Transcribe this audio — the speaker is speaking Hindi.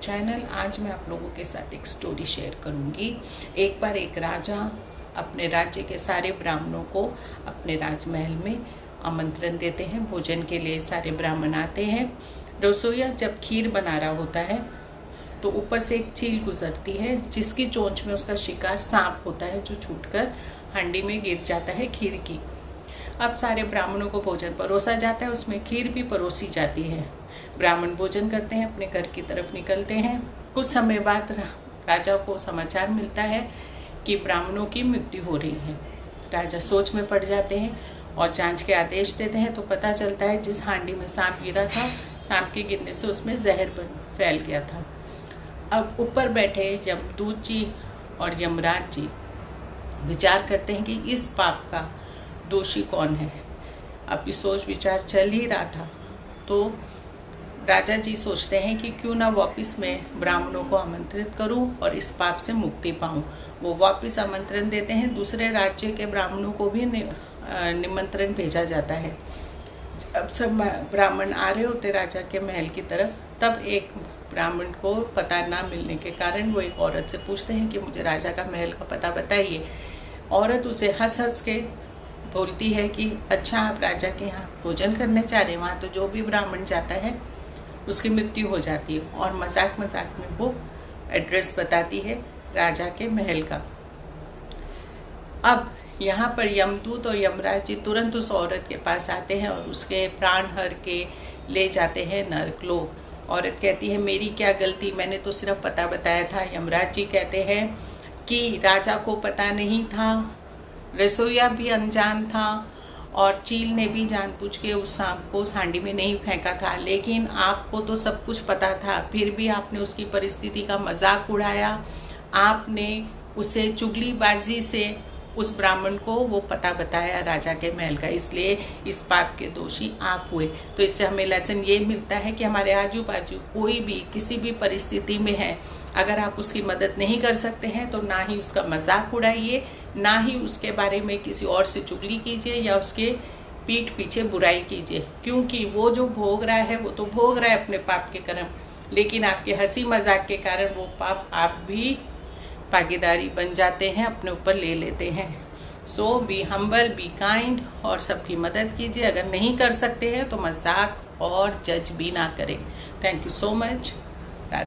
चैनल। आज मैं आप लोगों के साथ एक स्टोरी शेयर करूंगी। एक बार एक राजा अपने राज्य के सारे ब्राह्मणों को अपने राजमहल में आमंत्रण देते हैं। भोजन के लिए सारे ब्राह्मण आते हैं। रसोइया जब खीर बना रहा होता है तो ऊपर से एक चील गुजरती है जिसकी चोंच में उसका शिकार सांप होता है जो छूटकर हांडी में गिर जाता है खीर की। अब सारे ब्राह्मणों को भोजन परोसा जाता है, उसमें खीर भी परोसी जाती है। ब्राह्मण भोजन करते हैं, अपने घर की तरफ निकलते हैं। कुछ समय बाद राजा को समाचार मिलता है कि ब्राह्मणों की मृत्यु हो रही है। राजा सोच में पड़ जाते हैं और जांच के आदेश देते हैं तो पता चलता है जिस हांडी में सांप गिरा था, सांप के गिरने से उसमें जहर फैल गया था। अब ऊपर बैठे यमदूत जी और यमराज जी विचार करते हैं कि इस पाप का दोषी कौन है। अब सोच विचार चल ही रहा था तो राजा जी सोचते हैं कि क्यों ना वापस मैं ब्राह्मणों को आमंत्रित करूं और इस पाप से मुक्ति पाऊं। वो वापस आमंत्रण देते हैं। दूसरे राज्य के ब्राह्मणों को भी निमंत्रण भेजा जाता है। अब सब ब्राह्मण आ रहे होते राजा के महल की तरफ, तब एक ब्राह्मण को पता ना मिलने के कारण वो एक औरत से पूछते हैं कि मुझे राजा का महल का पता बताइए। औरत उसे हंस हंस के बोलती है कि अच्छा, आप राजा के यहाँ भोजन करने जा रहे हैं, वहाँ तो जो भी ब्राह्मण जाता है उसकी मृत्यु हो जाती है। और मजाक मजाक में वो एड्रेस बताती है राजा के महल का। अब यहाँ पर यमदूत और यमराज जी तुरंत उस औरत के पास आते हैं और उसके प्राण हर के ले जाते हैं नरकलोक। औरत कहती है मेरी क्या गलती, मैंने तो सिर्फ पता बताया था। यमराज जी कहते हैं कि राजा को पता नहीं था, रसोइया भी अनजान था और चील ने भी जानबूझ के उस सांप को उस हांडी में नहीं फेंका था, लेकिन आपको तो सब कुछ पता था, फिर भी आपने उसकी परिस्थिति का मजाक उड़ाया। आपने उसे चुगलीबाजी से उस ब्राह्मण को वो पता बताया राजा के महल का, इसलिए इस पाप के दोषी आप हुए। तो इससे हमें लेसन ये मिलता है कि हमारे आजू बाजू कोई भी किसी भी परिस्थिति में है, अगर आप उसकी मदद नहीं कर सकते हैं तो ना ही उसका मजाक उड़ाइए, ना ही उसके बारे में किसी और से चुगली कीजिए या उसके पीठ पीछे बुराई कीजिए, क्योंकि वो जो भोग रहा है वो तो भोग रहा है अपने पाप के कर्म, लेकिन आपके हंसी मजाक के कारण वो पाप आप भी भागीदारी बन जाते हैं, अपने ऊपर ले लेते हैं। सो बी हम्बल, बी काइंड और सबकी मदद कीजिए। अगर नहीं कर सकते हैं तो मजाक और जज भी ना करें। Thank you so much.